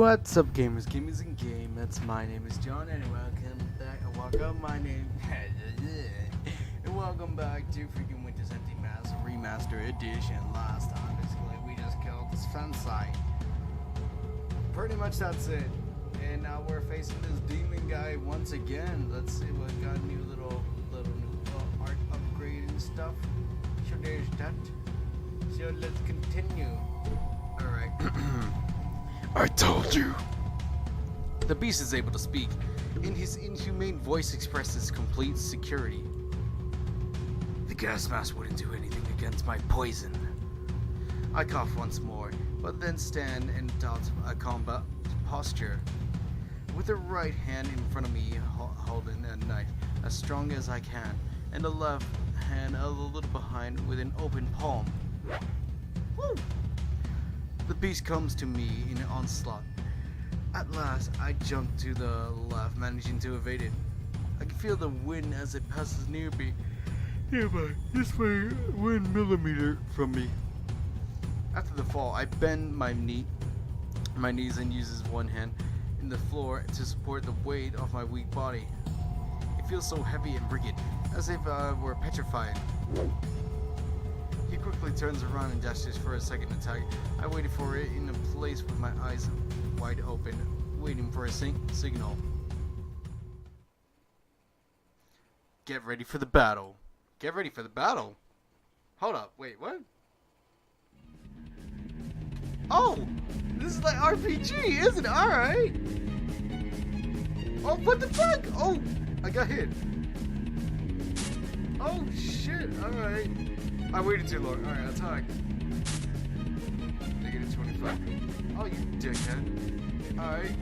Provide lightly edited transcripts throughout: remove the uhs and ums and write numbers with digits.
What's up, gamers, gamers, and gamers? My name is John, and welcome back. Welcome, my name, and welcome back to freaking Winter's Empty Mass Remaster Edition. Last time, basically, we just killed this fence site. Pretty much that's it. And now we're facing this demon guy once again. Let's see what got new little art upgrade and stuff. So there's that. So let's continue. All right. I told you. The beast is able to speak. In his inhumane voice expresses complete security. The gas mask wouldn't do anything against my poison. I cough once more, but then stand and adopt a combat posture. With the right hand in front of me, holding a knife as strong as I can, and the left hand a little behind with an open palm. Woo! The beast comes to me in an onslaught. At last, I jump to the left, managing to evade it. I can feel the wind as it passes near me. Nearby, this way, 1 millimeter from me. After the fall, I bend my knees and uses one hand in the floor to support the weight of my weak body. It feels so heavy and rigid, as if I were petrified. He quickly turns around and dashes for a second attack. I waited for it in a place with my eyes wide open, waiting for a signal. Get ready for the battle. Get ready for the battle? Hold up, wait, what? Oh! This is like RPG, isn't it? Alright! Oh, what the fuck? Oh! I got hit. Oh, shit, alright. I waited too long. Alright, attack. Negative 25. Oh, you dickhead. Alright.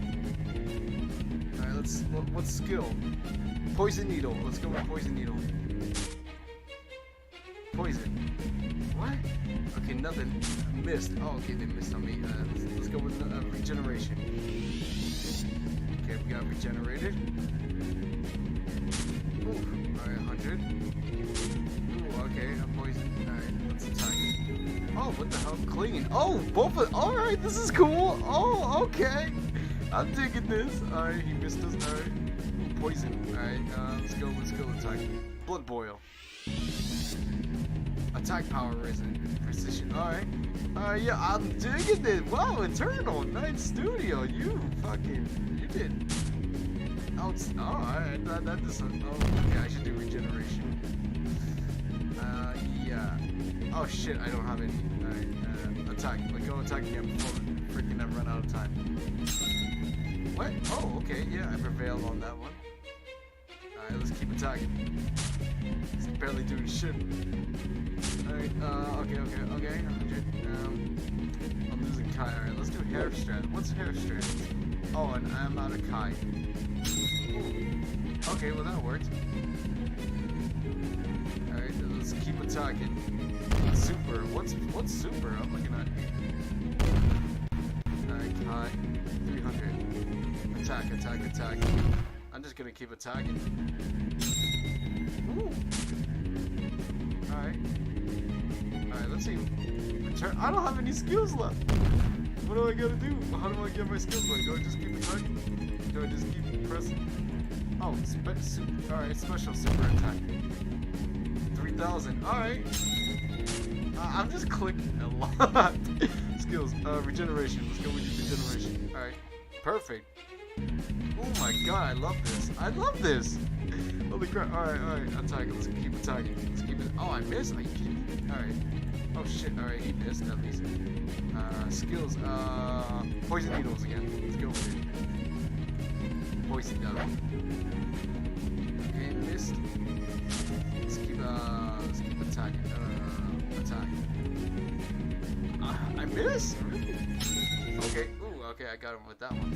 Alright, what's skill? Poison needle. Let's go with poison needle. Poison. What? Okay, nothing. Missed. Oh, okay, they missed on me. Let's go with regeneration. Okay, we got regenerated. Ooh, alright, 100. Okay, a poison. Alright, let's attack. Oh, what the hell? Clinging. Oh, both of. Alright, this is cool. Oh, okay. I'm digging this. Alright, he missed us. Alright. Poison. Alright, let's go attack. Blood boil. Attack power risen. Precision. Alright. Alright, yeah, I'm digging this. Wow, Eternal Night Studio. You did. Oh, alright. That just. Oh, okay, I should do regeneration. Yeah. Oh shit, I don't have any. Alright, attack. Let's go attack again before freaking I run out of time. What? Oh, okay, yeah, I prevailed on that one. Alright, let's keep attacking. It's barely doing shit. Alright, okay. 100. I'm losing Kai. Alright, let's do hair strand. What's hair strand? Oh, and I'm out of Kai. Ooh. Okay, well that worked. Alright, let's keep attacking. Super. What's super? I'm looking at. Alright, Kai. 300. Attack. I'm just gonna keep attacking. Ooh. Alright, let's see. Return. I don't have any skills left. What do I gotta do? How do I get my skills back? Do I just keep attacking? Do I just keep pressing? Oh, alright, special super attack. 3,000. Alright. I'm just clicking a lot. Skills. Regeneration. Let's go with regeneration. Alright. Perfect. Oh my god, I love this. Holy crap. Alright. Attack. Let's keep attacking. Let's keep it. Oh, I missed. Are you kidding me? Alright. Oh shit. Alright, he missed at least. Skills. Poison needles again. Let's go with it. Poison down. Okay, missed. Let's keep attacking. Attack. I missed? Really? Okay. Ooh, okay, I got him with that one.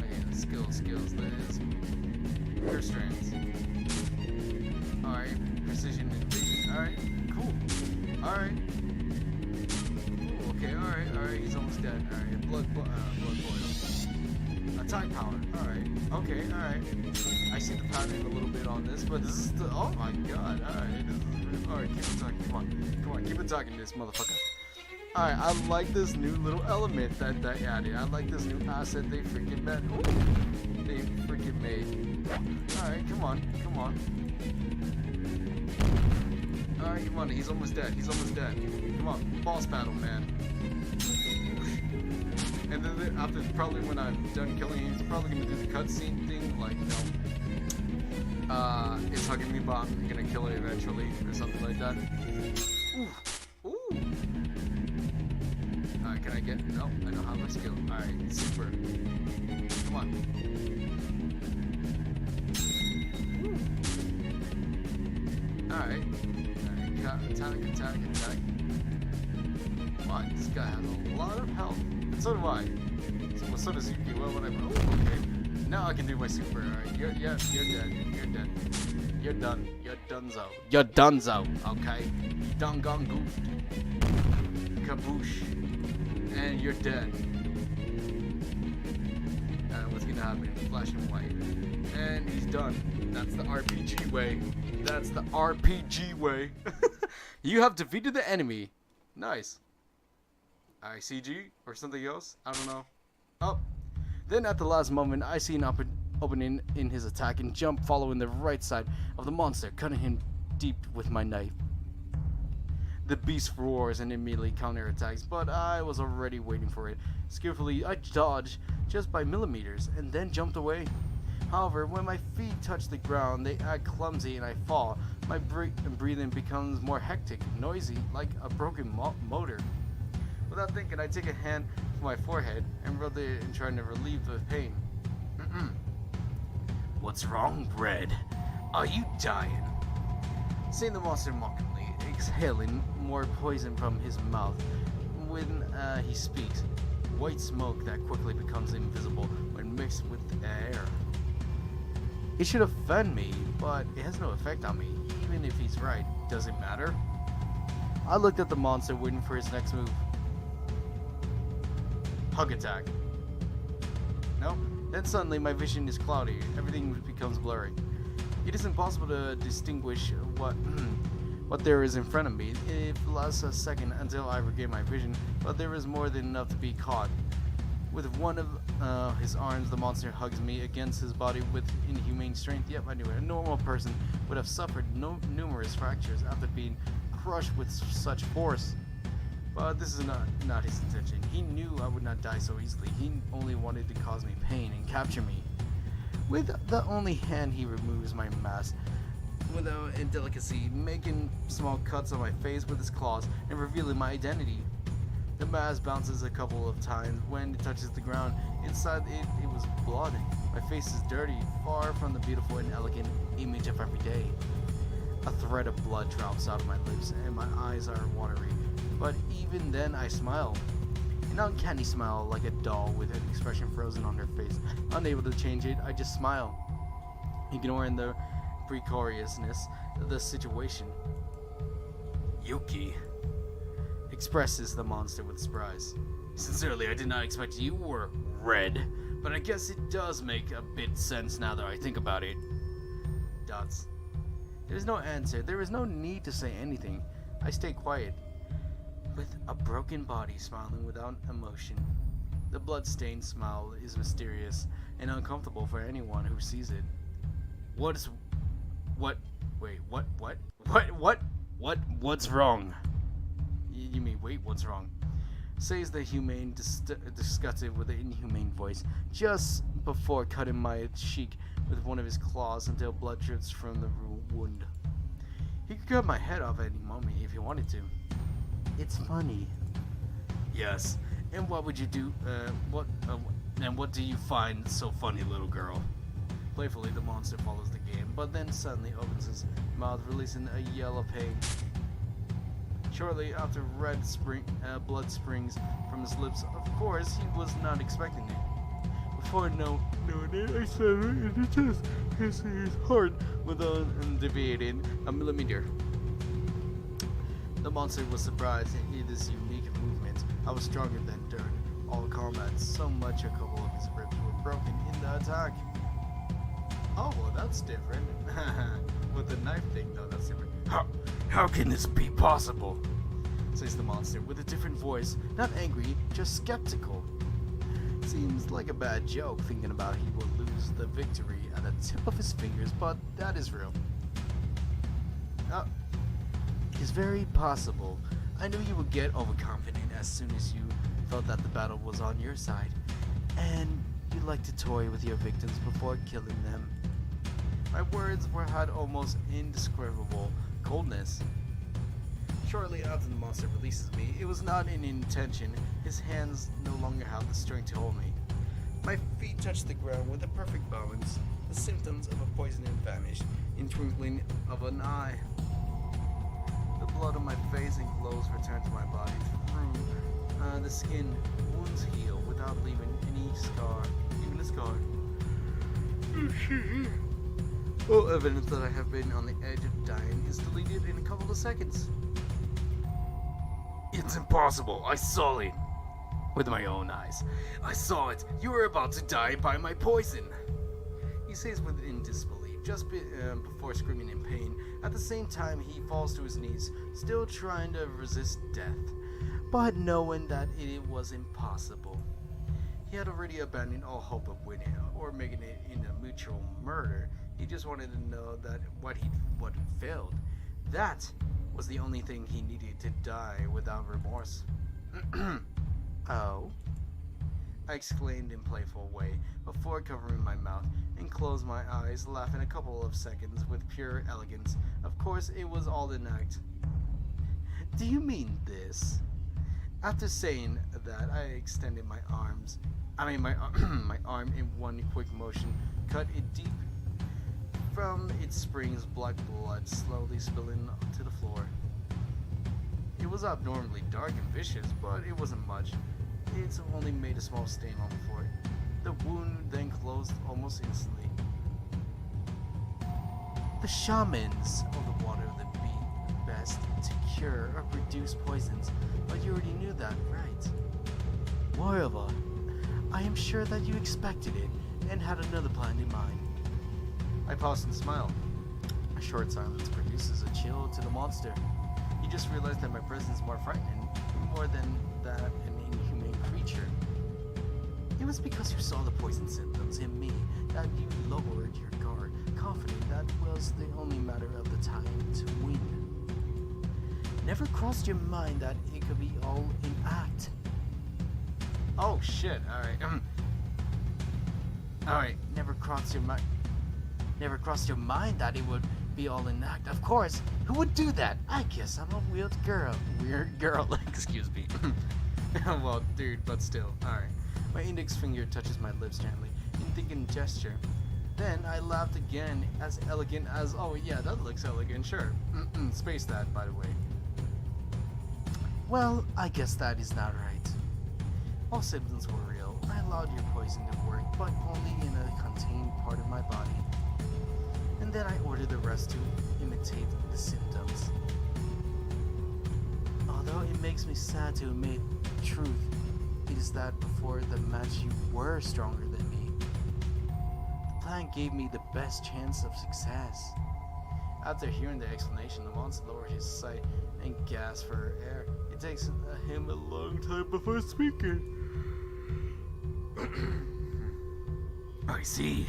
Okay, skills. There's hair strands. Alright, precision and vision. Alright, cool. Alright. Ooh, okay, alright, he's almost dead. Alright, blood boil. Attack power. Alright. Okay, alright. I see the pattern a little bit on this, but this is the. Oh my god. Alright, this is. Alright, keep attacking. Come on. Keep attacking this motherfucker. Alright, I like this new little element that they added. I like this new asset they freaking made. They freaking made. Alright, come on. Alright, come on. He's almost dead. Come on, boss battle, man. And then after, probably when I'm done killing him, he's probably gonna do the cutscene thing, like, it's hugging me, but I'm gonna kill it eventually, or something like that. Ooh. Alright, can I get? No, I don't have my skill. Alright, super. Come on. Alright. Attack. Come on, this guy has a lot of health. And so do I. So does you. Well, whatever. Oh, okay. Now I can do my super. Alright, you're dead. You're done. You're donezo. Okay? Done gone goofed. Kaboosh. And you're dead. And what's gonna happen? Flashing white. And he's done. That's the RPG way. You have defeated the enemy. Nice. CG or something else? I don't know. Oh. Then at the last moment, I see an opening in his attack and jump following the right side of the monster, cutting him deep with my knife. The beast roars and immediately counterattacks, but I was already waiting for it. Skillfully, I dodged just by millimeters and then jumped away. However, when my feet touch the ground, they act clumsy and I fall. My breathing becomes more hectic, noisy, like a broken motor. Without thinking, I take a hand to my forehead and rub it in trying to relieve the pain. What's wrong, Red? Are you dying? Seeing the monster mockingly, exhaling more poison from his mouth when he speaks. White smoke that quickly becomes invisible when mixed with air. It should offend me, but it has no effect on me. Even if he's right, does it matter? I looked at the monster, waiting for his next move. Hug attack. No? Then suddenly my vision is cloudy. Everything becomes blurry. It is impossible to distinguish what there is in front of me. It lasts a second until I regain my vision, but there is more than enough to be caught. With one of his arms, the monster hugs me against his body with inhumane strength. Yep, I knew it. A normal person would have suffered numerous fractures after being crushed with such force. But this is not his intention. He knew I would not die so easily. He only wanted to cause me pain and capture me. With the only hand, he removes my mask without indelicacy, making small cuts on my face with his claws and revealing my identity. The mask bounces a couple of times when it touches the ground. Inside it was blood. My face is dirty, far from the beautiful and elegant image of every day. A thread of blood drops out of my lips and my eyes are watery. But even then I smile. An uncanny smile, like a doll with an expression frozen on her face. Unable to change it, I just smile, ignoring the precariousness of the situation. Yuki, expresses the monster with surprise. Sincerely, I did not expect you were Red, but I guess it does make a bit sense now that I think about it. Dots. There is no answer. There is no need to say anything. I stay quiet, with a broken body smiling without emotion. The blood-stained smile is mysterious and uncomfortable for anyone who sees it. What's wrong? You mean, wait, what's wrong? Says the humane, disgusted with an inhumane voice, just before cutting my cheek with one of his claws until blood drips from the wound. He could cut my head off at any moment if he wanted to. It's funny. Yes, and what would you do, what do you find so funny, little girl? Playfully, the monster follows the game, but then suddenly opens his mouth, releasing a yell of pain. Shortly after, blood springs from his lips. Of course, he was not expecting it. Before knowing it, I stabbed it in the chest, piercing his heart without deviating a millimeter. The monster was surprised at this unique movement. I was stronger than during all combat, so much a couple of his ribs were broken in the attack. Oh, well, that's different. With the knife thing, though, that's different. How can this be possible? says the monster with a different voice, not angry, just skeptical. Seems like a bad joke thinking about he will lose the victory at the tip of his fingers, but that is real. It's very possible. I knew you would get overconfident as soon as you felt that the battle was on your side, and you like to toy with your victims before killing them. My words had almost indescribable coldness. Shortly after the monster releases me, it was not in intention. His hands no longer have the strength to hold me. My feet touched the ground with a perfect balance. The symptoms of a poisoning vanished in twinkling of an eye. The blood on my face and clothes returned to my body through the skin. Wounds heal without leaving any scar, even a scar. All evidence that I have been on the edge of dying is deleted in a couple of seconds. It's impossible. I saw it. With my own eyes. I saw it. You were about to die by my poison. He says within disbelief, just before screaming in pain. At the same time, he falls to his knees, still trying to resist death, but knowing that it was impossible. He had already abandoned all hope of winning or making it in a mutual murder. He just wanted to know that what failed. That was the only thing he needed to die without remorse. Oh? I exclaimed in playful way before covering my mouth and closed my eyes, laughing a couple of seconds with pure elegance. Of course, it was all an act. Do you mean this? After saying that, I extended my arms. My arm in one quick motion, cut it deep. From its springs, black blood slowly spilling to the floor. It was abnormally dark and vicious, but it wasn't much. It only made a small stain on the floor. The wound then closed almost instantly. The shamans of the water would be best to cure or reduce poisons, but you already knew that, right? Moreover, I am sure that you expected it and had another plan in mind. I paused and smiled. A short silence produces a chill to the monster. He just realized that my presence is more frightening, more than that an inhuman creature. It was because you saw the poison symptoms in me that you lowered your guard, confident that was the only matter of the time to win. Never crossed your mind that it could be all in act. Oh shit, alright, never crossed your mind that it would be all in act. Of course, who would do that? I guess I'm a weird girl, excuse me. Well, dude, but still, alright. My index finger touches my lips gently, in thinking gesture. Then I laughed again, as elegant as, oh yeah, that looks elegant, sure. Space that, by the way. Well, I guess that is not right. All symptoms were real. I allowed your poison to work, but only in a contained part of my body. And then I ordered the rest to imitate the symptoms. Although it makes me sad to admit the truth, it is that before the match you were stronger than me. The plan gave me the best chance of success. After hearing the explanation, the monster lowered his sight and gasped for air. It takes him a long time before speaking. I see.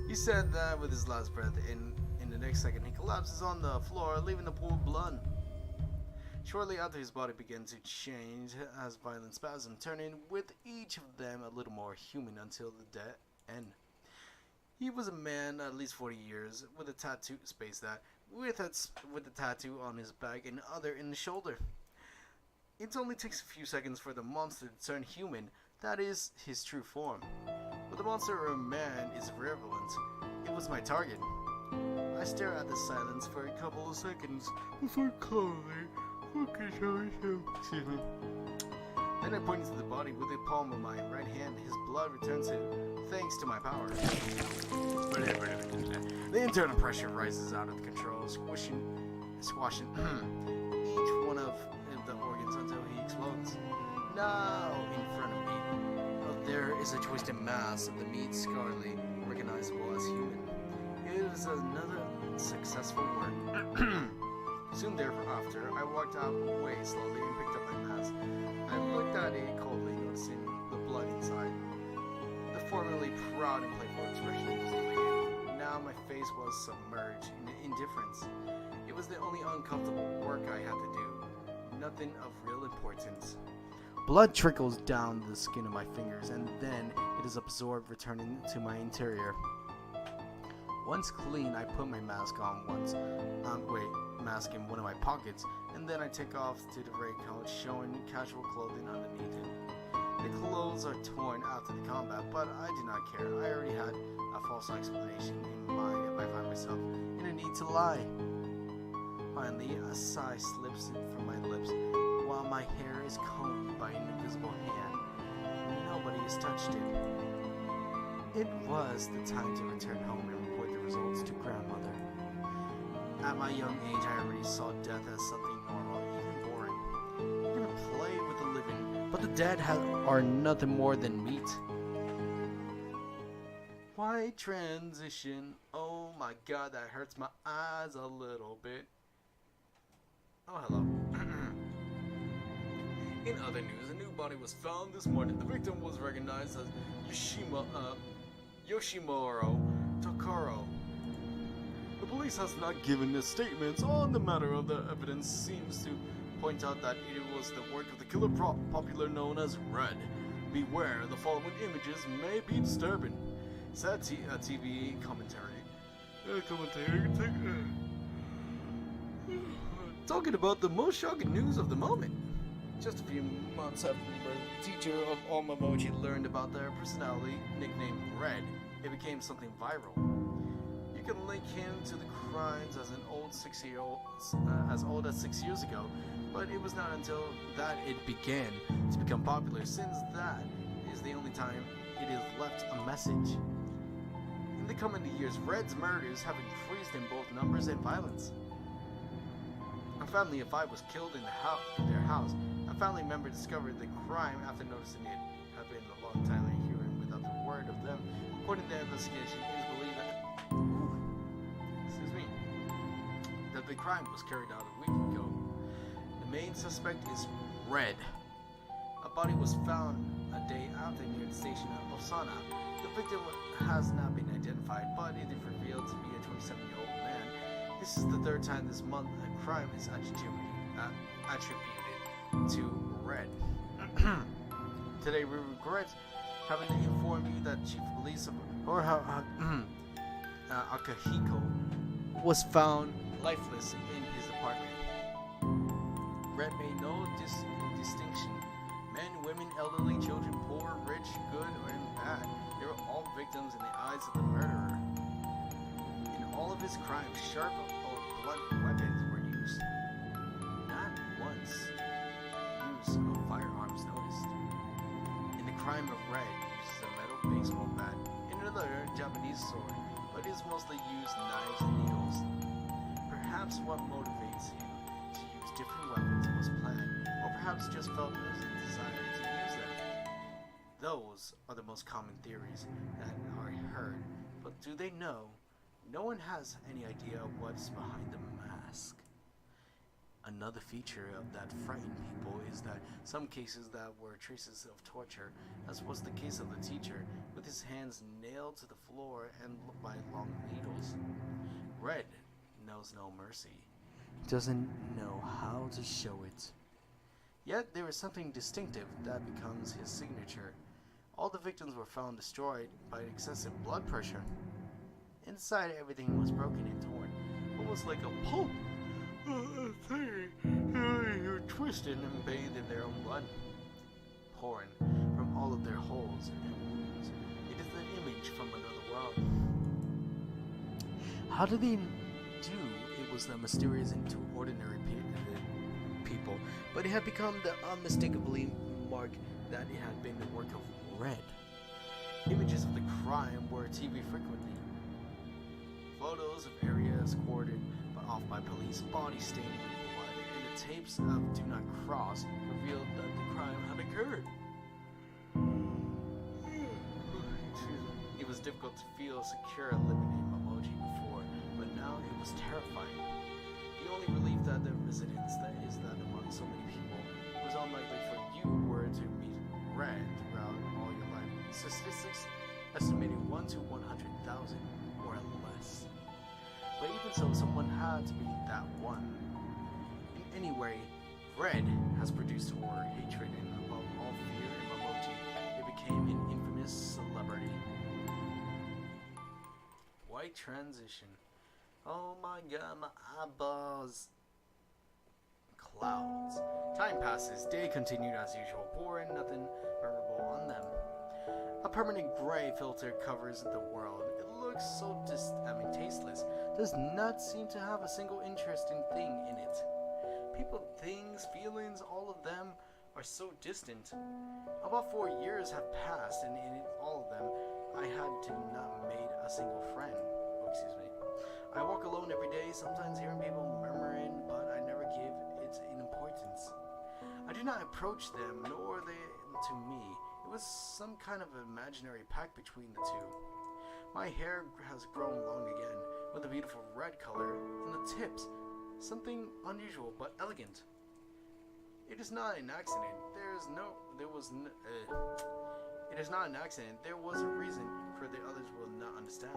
He said that with his last breath, and in the next second he collapses on the floor, leaving a pool of blood. Shortly after, his body began to change as violent spasms, turning with each of them a little more human until the end. He was a man at least 40 years, with a tattoo, with a tattoo on his back and other in the shoulder. It only takes a few seconds for the monster to turn human, that is, his true form. But the monster or man is irrelevant. It was my target. I stare at the silence for a couple of seconds before calmly excuse me. Then I point to the body with the palm of my right hand. His blood returns to thanks to my power. The internal pressure rises out of control, squashing each one of the organs until he explodes. Now, in front of me, there is a twisted mass of the meat scarcely recognizable as human. It is another successful work. Soon thereafter, I walked out away slowly and picked up my mask. I looked at it coldly, noticing the blood inside. The formerly proud and playful expression was deleted. Now my face was submerged in indifference. It was the only uncomfortable work I had to do. Nothing of real importance. Blood trickles down the skin of my fingers, and then it is absorbed, returning to my interior. Once clean, I put my mask on mask in one of my pockets, and then I take off to the raincoat, showing casual clothing underneath it. The clothes are torn after the combat, but I do not care. I already had a false explanation in mind if I find myself in a need to lie. Finally, a sigh slips from my lips while my hair is combed by an invisible hand. Nobody has touched it. It was the time to return home and report the results to grandmother. At my young age, I already saw death as something normal, even boring. You can play with the living, but the dead are nothing more than meat. Why transition? Oh my god, that hurts my eyes a little bit. Oh, hello. In other news, a new body was found this morning. The victim was recognized as Yoshimuro Tokoro. The police has not given a statement on the matter. Of the evidence seems to point out that it was the work of the killer popular known as Red. Beware, the following images may be disturbing. Sad TV commentary. Talking about the most shocking news of the moment. Just a few months after the teacher of Almamoji learned about their personality, nicknamed Red, it became something viral. You can link him to the crimes as as old as 6 years ago, but it was not until that it began to become popular. Since that is the only time it has left a message. In the coming years, Red's murders have increased in both numbers and violence. A family of 5 was killed in their house. A family member discovered the crime after noticing it had been a long time in hearing without the word of them. According to the investigation, it is believed that the crime was carried out a week ago. The main suspect is Red. A body was found a day after near the station of Osana. The victim has not been identified, but it is revealed to be a 27-year-old man. This is the 3rd time this month a crime is attributed to Red. Today we regret having to inform you that Chief of Police Akahiko was found lifeless in his apartment. Red made no distinction. Men, women, elderly, children, poor, rich, good, or bad. They were all victims in the eyes of the murderer. In all of his crimes, sharp or blunt weapons were used. Not once use of firearms noticed. In the crime of Red, uses a metal baseball bat, and another Japanese sword, but is mostly used knives and needles. Perhaps what motivates him to use different weapons was planned, or perhaps just felt a desire to use them. Those are the most common theories that are heard, but do they know? No one has any idea what's behind the mask. Another feature of that frightened people is that some cases that were traces of torture, as was the case of the teacher, with his hands nailed to the floor and by long needles. Red knows no mercy. Doesn't know how to show it. Yet there is something distinctive that becomes his signature. All the victims were found destroyed by excessive blood pressure. Inside, everything was broken and torn, almost like a pulp. You're twisted and bathed in their own blood, pouring from all of their holes and wounds. It is an image from another world. How did they do? It was the mysterious and to ordinary people, but it had become the unmistakably mark that it had been the work of Red. Images of the crime were TV frequently. Photos of areas cordoned off by police, body stained with blood, and the tapes of Do Not Cross revealed that the crime had occurred. It was difficult to feel secure living in Mamoji before, but now it was terrifying. The only relief that the residence that is that among so many people, it was unlikely for you were to meet red throughout all your life. Statistics estimated 1 to 100,000 or less. But even so, someone had to be that one. In any way, red has produced horror, hatred, and above all fear and emoji, it became an infamous celebrity. White transition. Oh my god, my eyeballs. Clouds. Time passes, day continued as usual, boring, nothing memorable on them. A permanent gray filter covers the world. It looks so tasteless. Does not seem to have a single interesting thing in it. People, things, feelings, all of them are so distant. About 4 years have passed, and in all of them, I had to not made a single friend. Oh, excuse me. I walk alone every day, sometimes hearing people murmuring, but I never give it an importance. I do not approach them, nor they to me. It was some kind of imaginary pact between the two. My hair has grown long again, with a beautiful red color, and the tips, something unusual but elegant. It is not an accident. It is not an accident. There was a reason, for the others will not understand.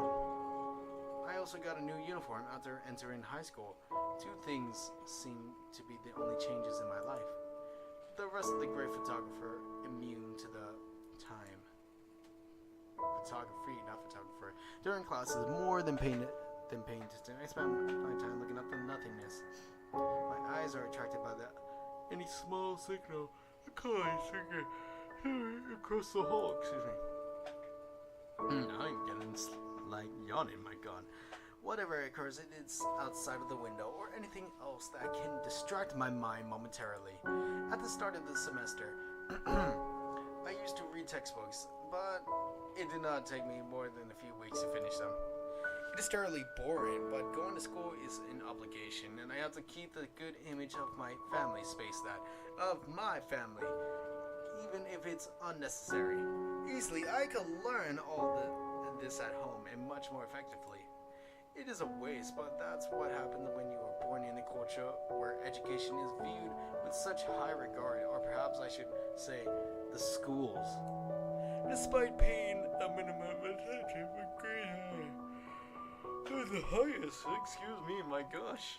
I also got a new uniform after entering high school. 2 things seem to be the only changes in my life. The rest of the great photographer immune to the time. Photography, not photographer. During classes, more than paying attention, I spend my time looking up the nothingness. My eyes are attracted by any small signal, a kind signal across the hall. Excuse me. I'm getting yawning, my god. Whatever occurs, it's outside of the window or anything else that can distract my mind momentarily. At the start of the semester, I used to read textbooks, but it did not take me more than a few weeks to finish them. It is thoroughly boring, but going to school is an obligation, and I have to keep the good image of my family, even if it's unnecessary. Easily, I could learn all this at home and much more effectively. It is a waste, but that's what happens when you are born in a culture where education is viewed with such high regard, or perhaps I should say, the schools. Despite paying a minimum attention for grade the highest, excuse me, my gosh.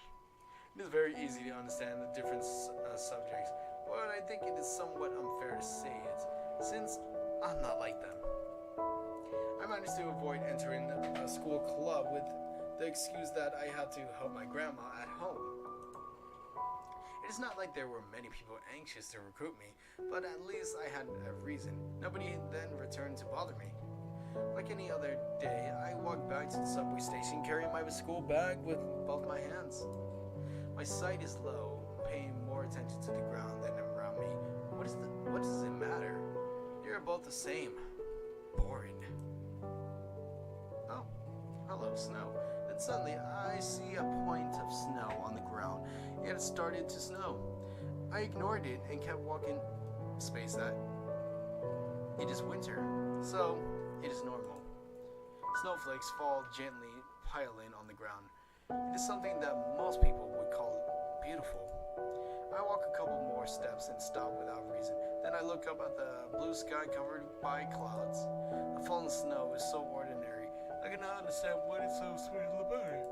It is very easy to understand the different subjects, but I think it is somewhat unfair to say it, since I'm not like them. I managed to avoid entering a school club with the excuse that I had to help my grandma at home. It is not like there were many people anxious to recruit me, but at least I had a reason. Nobody then returned to bother me. Like any other day, I walked back to the subway station carrying my school bag with both my hands. My sight is low, paying more attention to the ground than around me. What does it matter? You're both the same. Boring. Oh, hello, snow. Then suddenly I see a point of snow on the ground. It had started to snow. I ignored it and kept walking. Space that. It is winter, so it is normal. Snowflakes fall gently, piling on the ground. It is something that most people would call beautiful. I walk a couple more steps and stop without reason. Then I look up at the blue sky covered by clouds. The fallen snow is so ordinary. I cannot understand what is so special about it.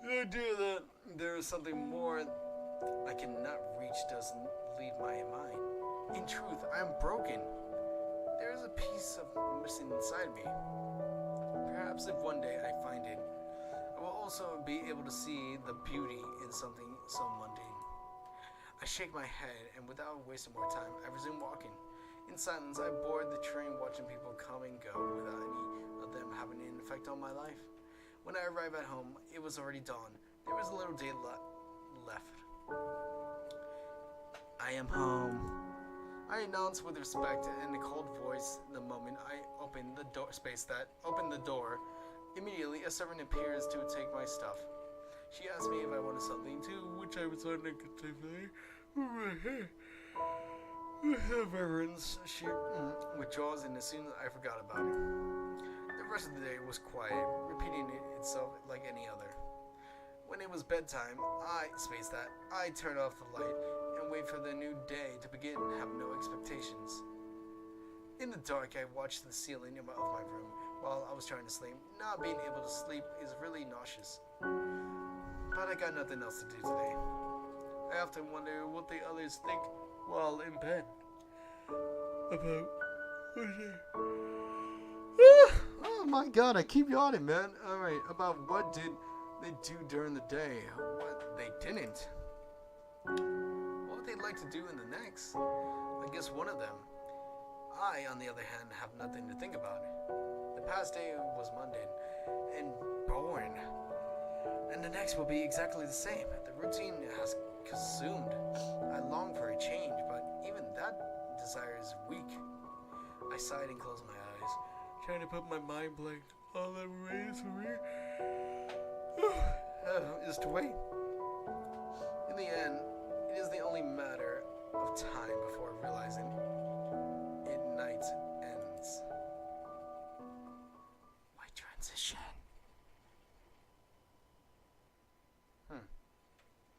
The idea that there is something more I cannot reach doesn't leave my mind. In truth, I am broken. There is a piece of missing inside me. Perhaps if one day I find it, I will also be able to see the beauty in something so mundane. I shake my head, and without wasting more time, I resume walking. In silence, I board the train watching people come and go without any of them having an effect on my life. When I arrive at home, it was already dawn. There was a little day left. I am home. I announced with respect in a cold voice the moment I opened the door. Opened the door. Immediately, a servant appears to take my stuff. She asked me if I wanted something, to which I responded negatively. With reverence, she withdraws, and as soon as I forgot about it. The rest of the day was quiet, repeating itself like any other. When it was bedtime, I turn off the light and wait for the new day to begin, have no expectations. In the dark, I watched the ceiling of my room while I was trying to sleep. Not being able to sleep is really nauseous. But I got nothing else to do today. I often wonder what the others think while in bed. About oh my god, I keep yawning, man. Alright, about what did they do during the day, what they didn't. What would they like to do in the next? I guess one of them. I, on the other hand, have nothing to think about. The past day was mundane and boring. And the next will be exactly the same. The routine has consumed. I long for a change, but even that desire is weak. I sighed and closed my eyes, trying to put my mind blank. All that remains for me is to wait. In the end, it is the only matter of time before realizing night ends. Why transition?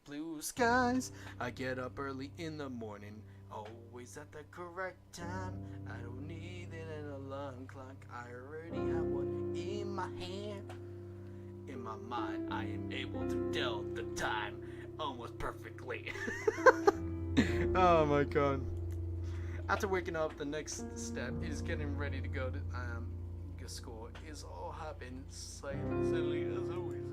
Blue skies. I get up early in the morning, always at the correct time. I don't need an alarm clock. I already have one in my hand. In my mind, I am able to tell the time almost perfectly. Oh my god. After waking up, the next step is getting ready to go to school. It's all happened silently as always.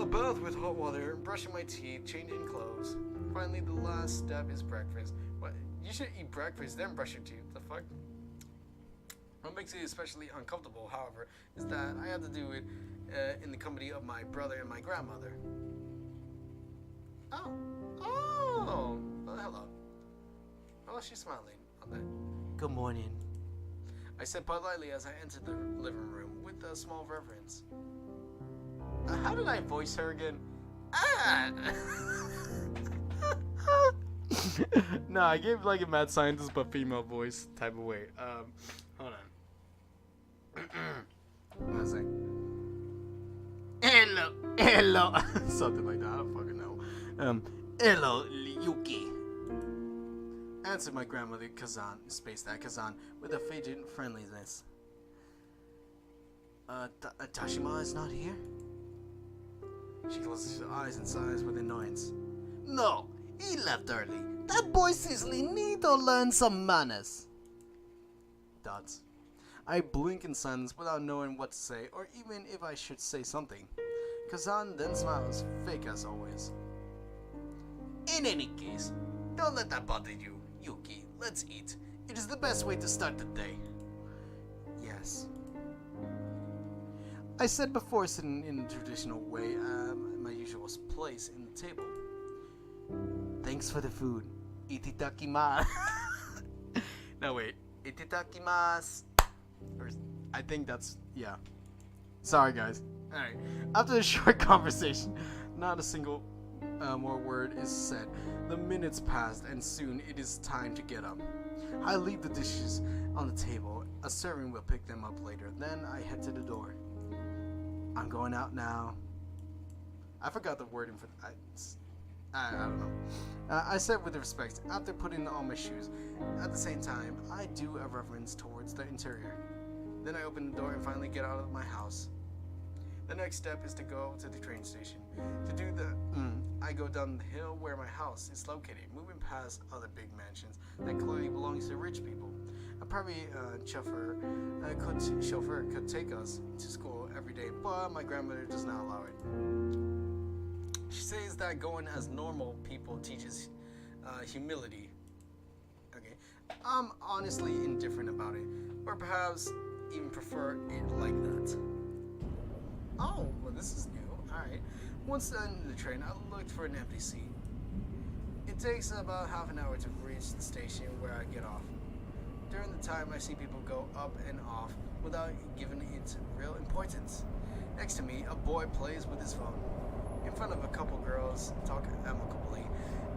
A bath with hot water, brushing my teeth, changing clothes. Finally, the last step is breakfast. What? You should eat breakfast, then brush your teeth. The fuck? What makes it especially uncomfortable, however, is that I have to do it in the company of my brother and my grandmother. Oh, hello. Oh, she's smiling on that. Good morning. I said politely as I entered the living room with a small reverence. How did I voice her again? No, I gave like a mad scientist but female voice type of way. Hold on. What was I saying? Hello. Something like that. I don't fucking know. Hello, Yuki. Answered my grandmother Kazan, Kazan, with a fidget friendliness. Tashima is not here? She closes her eyes and sighs with annoyance. No, he left early. That boy seriously need to learn some manners. Dots. I blink in silence without knowing what to say, or even if I should say something. Kazan then smiles, fake as always. In any case, don't let that bother you, Yuki. Let's eat. It is the best way to start the day. Yes. I said before sitting in the traditional way at my usual place in the table. Thanks for the food. Itadakimasu. No, wait. Itadakimasu. I think that's, yeah. Sorry, guys. Alright. After the short conversation, not a single more word is said. The minutes passed, and soon it is time to get up. I leave the dishes on the table. A servant will pick them up later. Then I head to the door. I'm going out now. I forgot the wording for that. I don't know. I said with respect after putting on my shoes. At the same time, I do a reverence towards the interior. Then I open the door and finally get out of my house. The next step is to go to the train station. To do the I go down the hill where my house is located, moving past other big mansions that clearly belongs to rich people. A private chauffeur could take us to school every day, but my grandmother does not allow it. She says that going as normal people teaches humility. Okay, I'm honestly indifferent about it, or perhaps even prefer it like that. Oh, well, this is new. Alright. Once in the train, I looked for an empty seat. It takes about half an hour to reach the station where I get off. During the time, I see people go up and off without giving it real importance. Next to me, a boy plays with his phone. In front of a couple girls, talk amicably.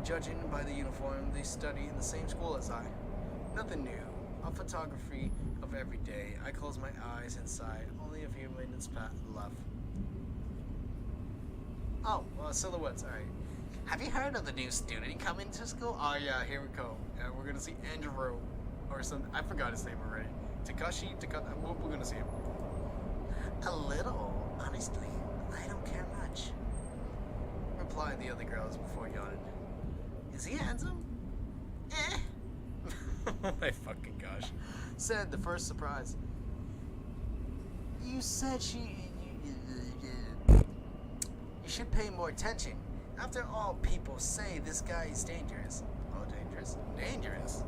Judging by the uniform, they study in the same school as I. Nothing new. A photography of every day. I close my eyes and sigh. Only a few minutes left. Oh, silhouettes, alright. Have you heard of the new student coming to school? Oh yeah, here we go. We're gonna see Andrew, or some, I forgot his name already. Takashi, we're gonna see him. A little, honestly. I don't care much. Replied the other girls before yawning. Is he handsome? Eh. Oh my fucking gosh. Said the first surprise. You said you should pay more attention. After all, people say this guy is dangerous. Oh, dangerous? Dangerous?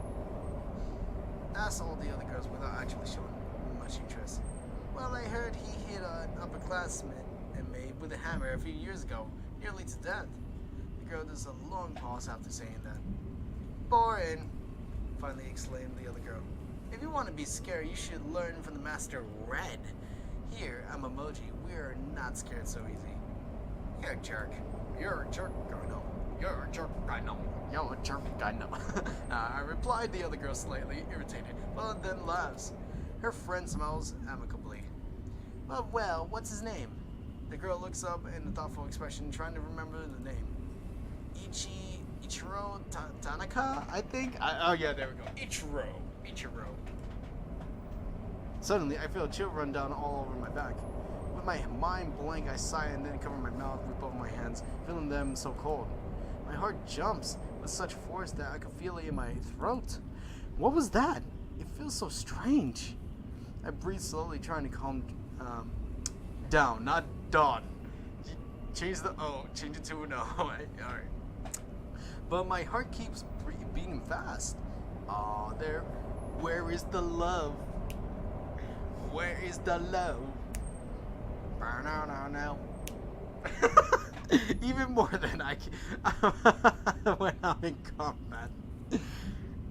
Asked all the other girls without actually showing much interest. Well, I heard he hit an upperclassman and made with a hammer a few years ago, nearly to death. The girl does a long pause after saying that. Boring, finally exclaimed the other girl. If you want to be scared, you should learn from the Master Red. Here, I'm Emoji. We are not scared so easy. You're a jerk. You're a jerk, I know. You're a jerk, I know. You're a jerk, I know. I replied the other girl slightly irritated, but then laughs. Her friend smiles amicably. Well, what's his name? The girl looks up in a thoughtful expression, trying to remember the name. Ichiro Tanaka, I think? Oh yeah, there we go. Ichiro. Suddenly, I feel a chill run down all over my back. With my mind blank, I sigh and then cover my mouth with both my hands, feeling them so cold. My heart jumps with such force that I could feel it in my throat. What was that? It feels so strange. I breathe slowly, trying to calm down, not dawn. Change the O, change it to an O. Alright. But my heart keeps beating fast. Oh, where is the love? Where is the love? No. Even more than I can when I'm in combat.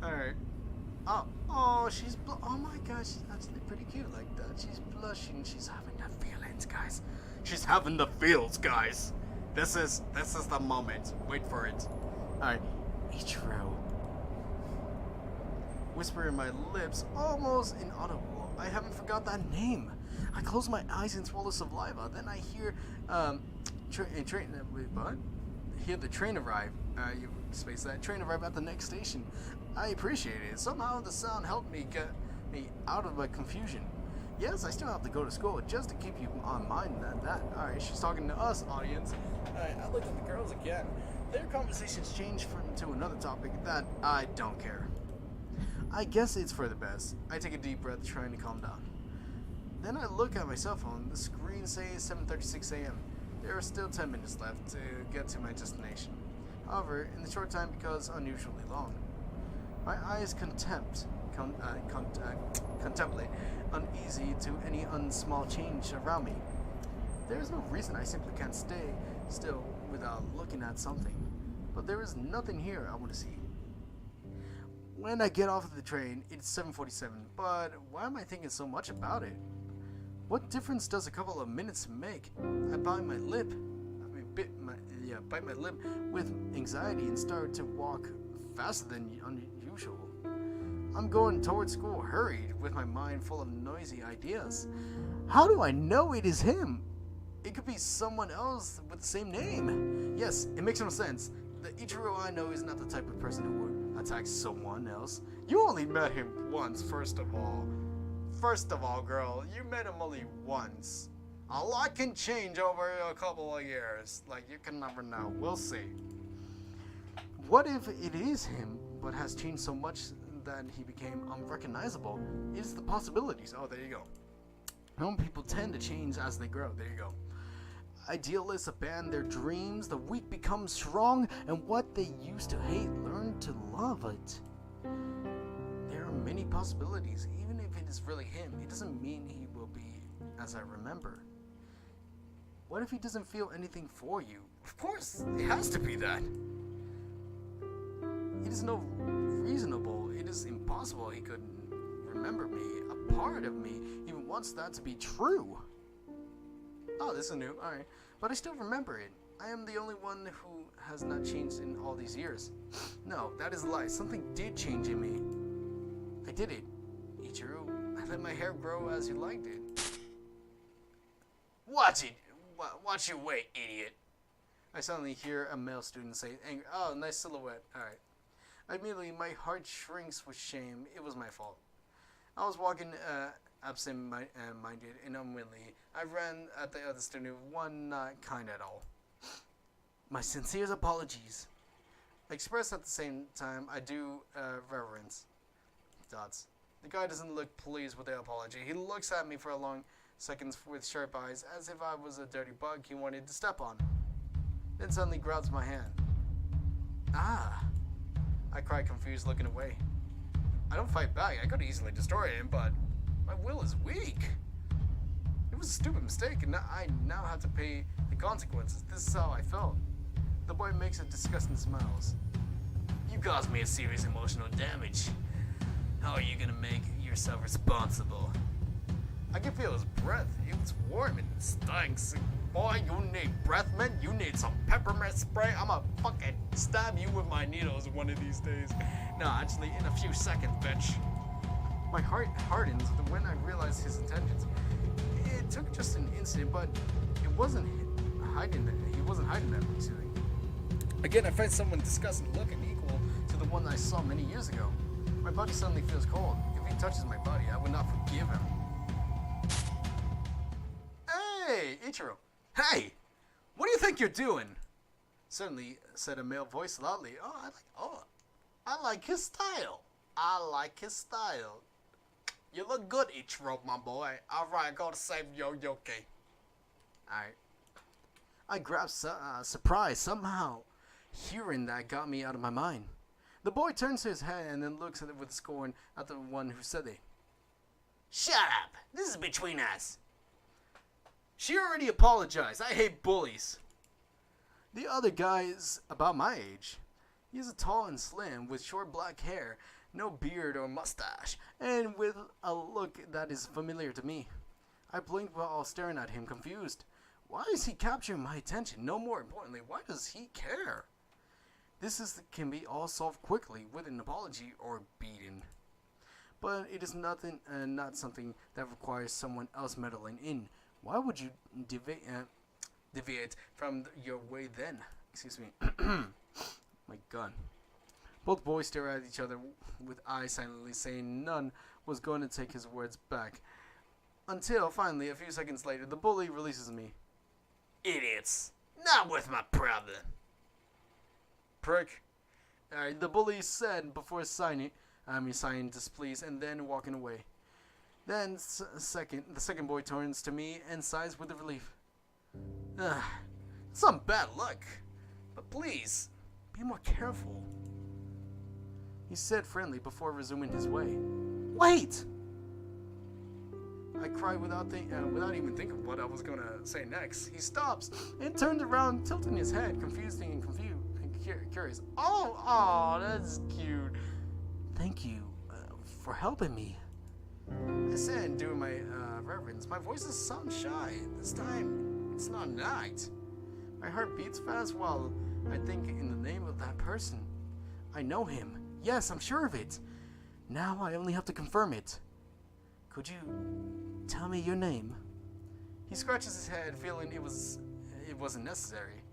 Alright. Oh, oh my gosh, she's actually pretty cute like that. She's blushing, she's having the feelings, guys. She's having the feels, guys. This is the moment. Wait for it. Alright. Ichiro. Whisper in my lips, almost inaudible. I haven't forgot that name. I close my eyes and swallow saliva. Then I hear, what? Hear the train arrive. You space that. Train arrive at the next station. I appreciate it. Somehow the sound helped me get me out of my confusion. Yes, I still have to go to school just to keep you on mind that. Alright, she's talking to us, audience. Alright, I looked at the girls again. Their conversations changed to another topic that I don't care. I guess it's for the best. I take a deep breath, trying to calm down. Then I look at my cell phone. The screen says 7:36 a.m. There are still 10 minutes left to get to my destination. However, in the short time because unusually long. My eyes contemplate, uneasy to any unsmall change around me. There is no reason I simply can't stay still without looking at something. But there is nothing here I want to see. When I get off of the train, it's 7:47, but why am I thinking so much about it? What difference does a couple of minutes make? I bite my lip with anxiety and start to walk faster than unusual. I'm going towards school, hurried, with my mind full of noisy ideas. How do I know it is him? It could be someone else with the same name. Yes, it makes no sense. The Ichiro I know is not the type of person who would attack someone else. You only met him once, first of all. First of all, girl, you met him only once. A lot can change over a couple of years. Like, you can never know. We'll see. What if it is him, but has changed so much that he became unrecognizable? Is the possibilities. Oh, there you go. Young people tend to change as they grow. There you go. Idealists abandon their dreams, the weak become strong, and what they used to hate learn to love it. There are many possibilities. Even if it is really him, it doesn't mean he will be as I remember. What if he doesn't feel anything for you? Of course, it has to be that. It is no reasonable, it is impossible he could remember me. A part of me even wants that to be true. Oh, this is new, alright. But I still remember it. I am the only one who has not changed in all these years. No, that is a lie. Something did change in me. I did it. Ichiro, I let my hair grow as you liked it. Watch it. Watch you wait, idiot. I suddenly hear a male student say, angry, "Oh, nice silhouette." Alright. Immediately, my heart shrinks with shame. It was my fault. I was walking absent-minded and unwillingly. I ran at the other student, one not kind at all. My sincere apologies. Expressed at the same time, I do reverence. Dots. The guy doesn't look pleased with the apology. He looks at me for a long seconds with sharp eyes, as if I was a dirty bug he wanted to step on. Then suddenly grabs my hand. Ah! I cried, confused, looking away. I don't fight back. I could easily destroy him, but my will is weak. It was a stupid mistake, and I now have to pay the consequences. This is how I felt. The boy makes a disgusting smiles. You caused me a serious emotional damage. How are you gonna make yourself responsible? I can feel his breath. It was warm and stinks. Boy, you need breath mint. You need some peppermint spray. I'ma fucking stab you with my needles one of these days. No, actually, in a few seconds, bitch. My heart hardens when I realize his intentions. It took just an instant, but it wasn't hiding that. He wasn't hiding that easily. Again, I find someone disgusting looking equal to the one I saw many years ago. My body suddenly feels cold. If he touches my body, I would not forgive him. Hey, Ichiro. Hey! What do you think you're doing? Suddenly said a male voice loudly. I like his style. I like his style. You look good, Ichiro, my boy. Alright, go to save Yoyoke. Alright. I grabbed surprise somehow. Hearing that got me out of my mind. The boy turns his head and then looks at it with scorn at the one who said it. Shut up! This is between us. She already apologized. I hate bullies. The other guy is about my age. He is tall and slim, with short black hair, no beard or mustache, and with a look that is familiar to me. I blinked while staring at him, confused. Why is he capturing my attention? No more importantly, why does he care? Can be all solved quickly with an apology or beating. But it is not something that requires someone else meddling in. Why would you deviate from your way then? Excuse me. My gun. Both boys stare at each other with eyes silently saying none was going to take his words back. Until, finally, a few seconds later, the bully releases me. Idiots! Not worth my problem! Prick. Alright, the bully said before signing displeased and then walking away. Then, the second boy turns to me and sighs with relief. Some bad luck. But please, be more careful. He said friendly before resuming his way. Wait! I cried without even thinking what I was going to say next. He stops and turns around, tilting his head, confused and curious. Oh, that's cute. Thank you for helping me. I said, doing my reverence. My voice is some shy. This time, it's not an act. My heart beats fast while I think in the name of that person. I know him. Yes, I'm sure of it. Now I only have to confirm it. Could you tell me your name? He scratches his head, feeling it wasn't necessary.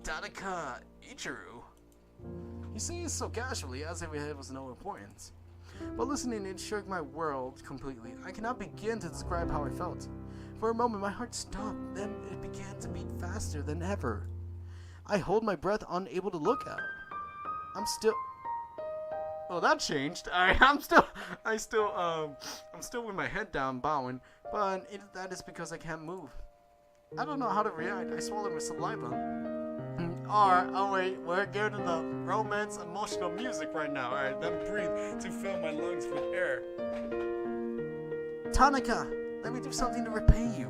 Tanaka Ichiro. He says so casually, as if it was no importance. But listening, it shook my world completely. I cannot begin to describe how I felt. For a moment, my heart stopped, then it began to beat faster than ever. I hold my breath, unable to look at. I'm still. Oh, that changed. I'm still with my head down, bowing, but that is because I can't move. I don't know how to react. I swallow my saliva. Oh wait, we're getting the romance emotional music right now. Alright, then breathe to fill my lungs with air. Tanaka, let me do something to repay you.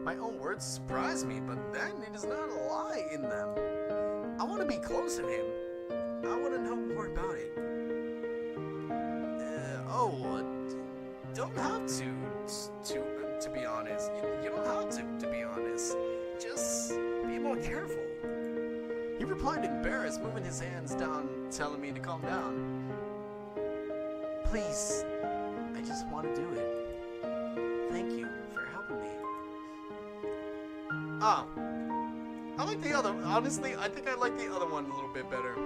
My own words surprise me, but then it is not a lie in them. I want to be close to him. I want to know more about it. Don't have to be honest. You don't have to be honest. Just be more careful. He replied embarrassed, moving his hands down, telling me to calm down. Please, I just want to do it. Thank you for helping me. Oh, I like the other. Honestly, I think I like the other one a little bit better.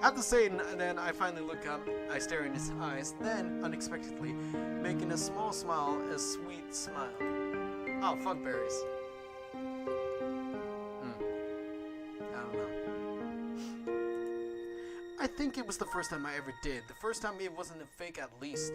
I have to say, and then I finally look up, I stare in his eyes, then, unexpectedly, making a small smile, a sweet smile. Oh, fuck berries. I don't know. I think it was the first time I ever did. The first time it wasn't a fake, at least.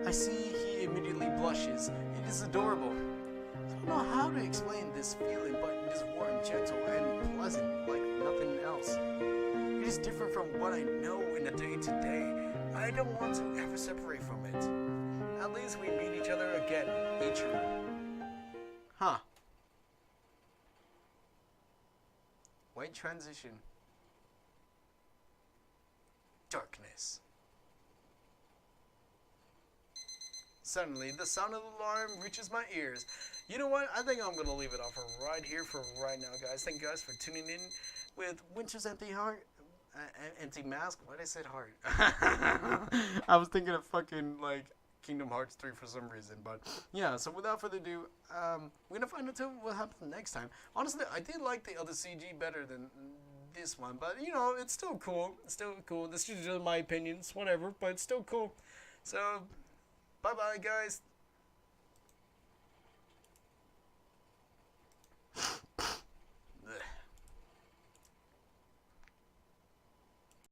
I see he immediately blushes. It is adorable. I don't know how to explain this feeling, but it is warm, gentle, and pleasant, like nothing else. It is different from what I know in the day-to-day. I don't want to ever separate from it. At least we meet each other again, Ichiro. Huh. White transition. Darkness. Suddenly, the sound of the alarm reaches my ears. You know what? I think I'm going to leave it off right here for right now, guys. Thank you guys for tuning in with Winter's Empty Heart. Empty Mask? Why did I say heart? I was thinking of fucking, like, Kingdom Hearts 3 for some reason. But, yeah, so without further ado, we're going to find out what happens next time. Honestly, I did like the other CG better than this one. But, you know, it's still cool. It's still cool. This is just my opinions, whatever. But it's still cool. So, bye-bye, guys.